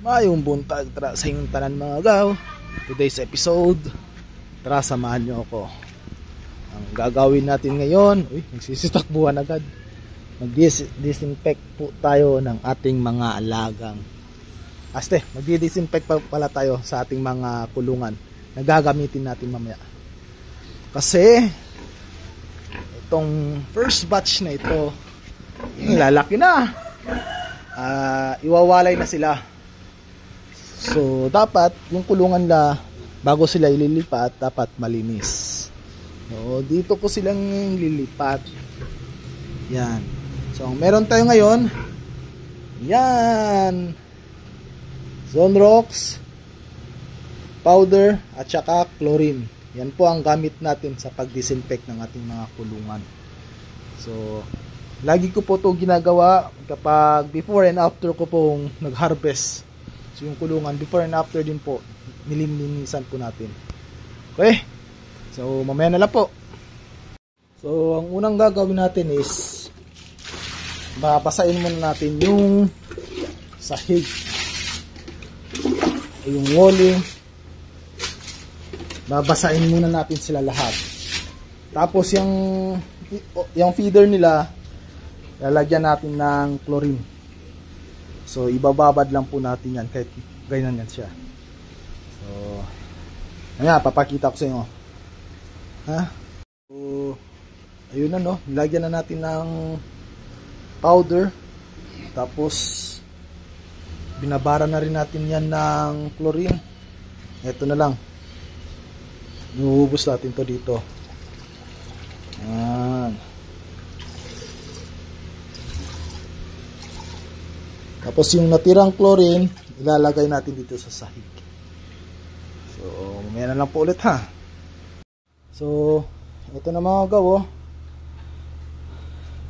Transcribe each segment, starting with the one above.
Mayong buntag tara sa inyong tanan mga gaw. Today's episode, tara samahan nyo ako. Ang gagawin natin ngayon, nagsisitakbuhan agad. Mag-disinfect po tayo ng ating mga alagang. Mag-disinfect pala tayo sa ating mga kulungan na gagamitin natin mamaya. Kasi itong first batch na ito, lalaki na. Iwawalay na sila. So dapat yung kulungan na bago sila ililipat, dapat malinis. So dito ko silang lilipat. Yan. So meron tayo ngayon, yan, Zonrox powder at saka chlorine. Yan po ang gamit natin sa pag-disinfect ng ating mga kulungan. So lagi ko po ito ginagawa kapag before and after ko pong nag-harvest. So yung kulungan, before and after din po, nilinisan po natin. Okay? So mamaya na lang po. So ang unang gagawin natin is babasahin muna natin yung sahig, yung walling. Babasahin muna natin sila lahat. Tapos yung feeder nila, lalagyan natin ng chlorine. So ibababad lang po natin yan kahit ganyan yan siya. So ayan, papakita ko sa inyo. So ayun na, no, nilagyan na natin ng powder. Tapos binabara na rin natin yan ng chlorine. Ito na lang, iuubos natin to dito. Ayan. Tapos yung natirang chlorine, ilalagay natin dito sa sahig. So mamaya na lang po ulit, ha. So ito na mga gaw,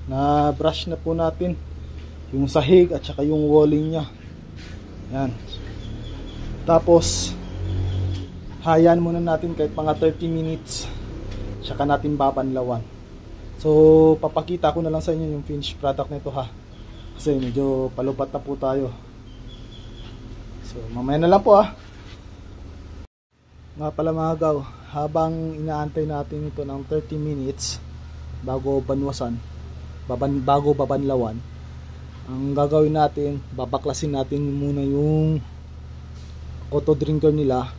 na brush na po natin yung sahig at saka yung walling nya. Yan. Tapos hayaan muna natin kahit mga 30 minutes, saka natin babanlawan. So papakita ko na lang sa inyo yung finished product nito, ha, kasi medyo palupat na po tayo. So mamaya na lang po, ha. Nga pala mga gaw, habang inaantay natin ito ng 30 minutes bago banwasan, bago babanlawan, ang gagawin natin, babaklasin natin muna yung auto drinker nila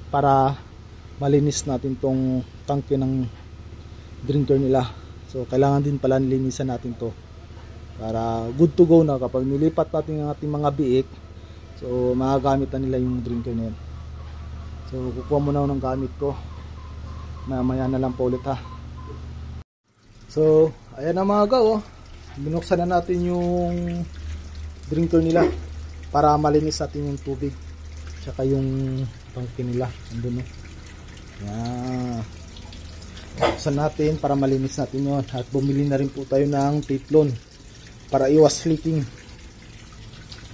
para malinis natin tong tangke ng drinker nila. So kailangan din pala linisan natin to para good to go na kapag nilipat natin ang ating mga biik. So magagamit na nila yung drinker na yan. So kukuha muna ako ng gamit ko, mamaya na lang po ulit, ha. So ayan na mga gaw, binuksan na natin yung drinker nila para malinis natin yung tubig tsaka yung tangke nila. Andun, no? Yan. Buksan natin para malinis natin yun. At bumili na rin po tayo ng Teflon para iwas leaking.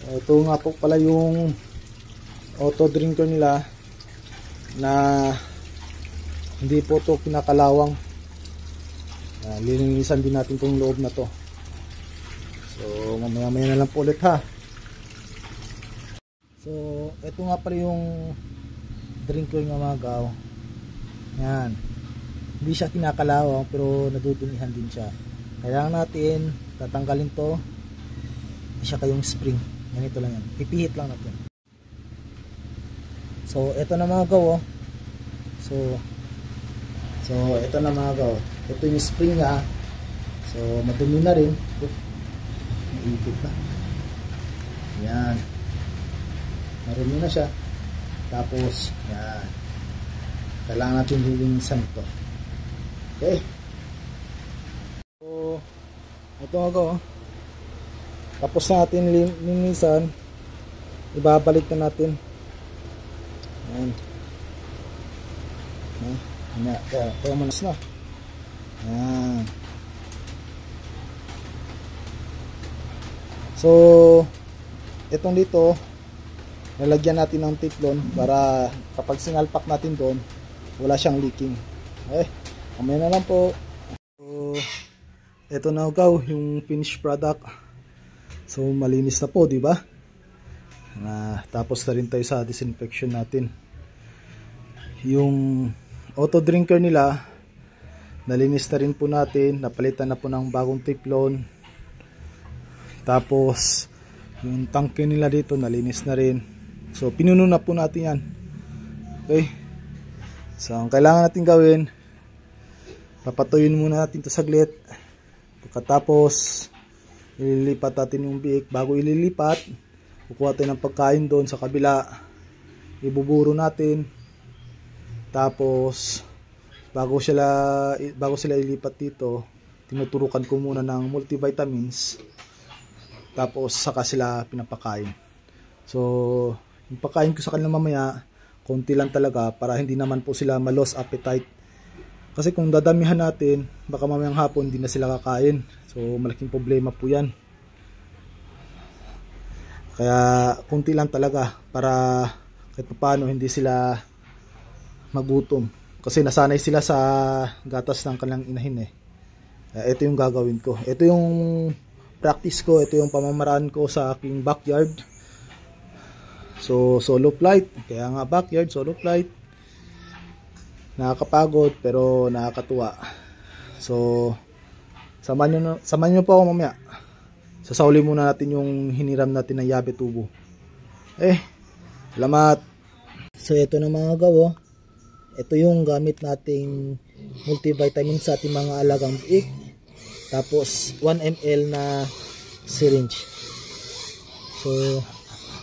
Ito nga po pala yung auto drinker nila na hindi po ito kinakalawang. Lilinisan din natin itong loob na to. So mamaya na lang po ulit, ha. So ito nga pala yung drinker ng mga gaw. Yan. Hindi siya kinakalawang pero nadudumihan din siya. Kailangan natin tatanggalin to. Siya kayong spring. Ganito lang yan. Pipihit lang natin. So ito na mga gaw. So ito na mga gaw. Ito yung spring niya. So madumi na rin. Naipit na. Yan. Marumi na siya. Tapos yan. Kailangan natin lilinisan ito. Okay. So ito nga gaw. Tapos natin linisan, ibabalik na natin. Yan. Kaya manas na. Yan. So itong dito, lalagyan natin ng Teflon para kapag sinalpak natin doon, wala siyang leaking. Okay, mamaya na lang po. So ito na gaw yung finished product. So malinis na po, di ba? Tapos na rin tayo sa disinfection natin. Yung auto drinker nila, nalinis na rin po natin, napalitan na po ng bagong teflon. Tapos yung tangke nila dito nalinis na rin. So pinuno na po natin yan. Okay, so ang kailangan natin gawin, papatuyuin muna natin ito saglit. Pagkatapos ililipat natin yung biik. Bago ililipat, kukuha tayo ng pagkain doon sa kabila, ibuburo natin. Tapos bago sila ilipat dito, tinuturukan ko muna ng multivitamins. Tapos saka sila pinapakain. So yung pagkain ko sa kanila mamaya, konti lang talaga para hindi naman po sila ma-loss appetite. Kasi kung dadamihan natin, baka mamayang hapon hindi na sila kakain. So malaking problema po yan. Kaya konti lang talaga para kahit paano hindi sila magutom. Kasi nasanay sila sa gatas ng kanilang inahin eh. Ito yung gagawin ko. Ito yung practice ko. Ito yung pamamaraan ko sa aking backyard. So solo flight. Kaya nga backyard, solo flight. Nakakapagod pero nakakatuwa. So samahan nyo po ako mamaya. Sasauli muna natin yung hiniram natin ng yabe tubo. Salamat. So ito na mga gawo. Ito yung gamit nating multivitamin sa ating mga alagang biik. Tapos 1 ml na syringe. So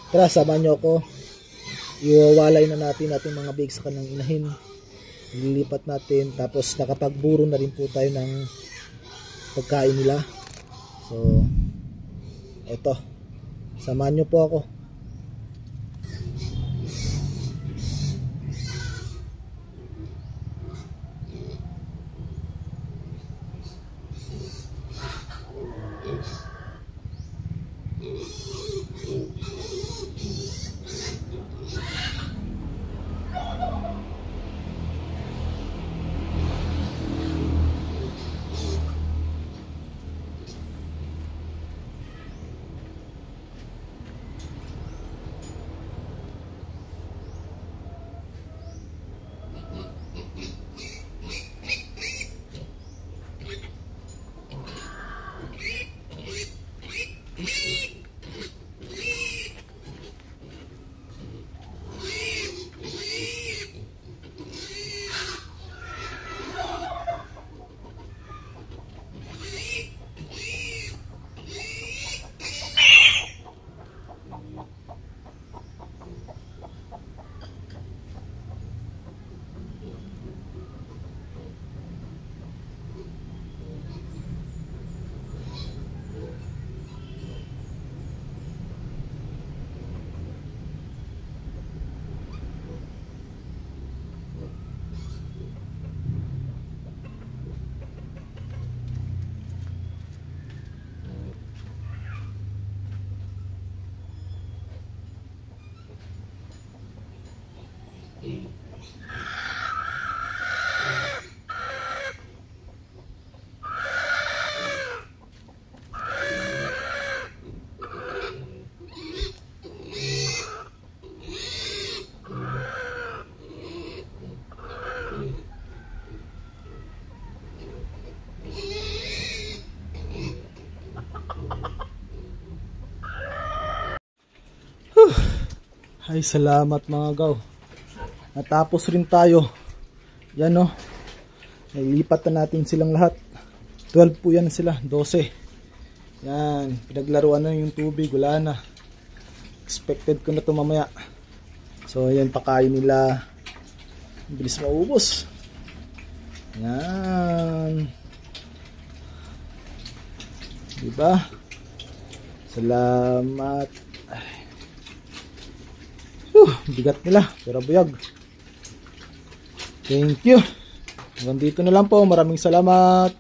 tara, samahan nyo ako. Iwawalay na natin ating mga biik sa kanilang inahin. Ililipat natin. Tapos nakapagburo na rin po tayo ng pagkain nila. So eto, samahan nyo po ako. Ay, salamat mga gaw. Natapos rin tayo. Yan o. Nailipat na natin silang lahat. 12 po yan sila. 12. Yan. Pinaglaruan na yung tubig. Wala na. Expected ko na ito mamaya. So, yan. Pakain nila. Bilis maubos. Yan. Diba? Salamat. Bigat nila, pero buyag. Thank you. Hanggang dito na lang po. Maraming salamat.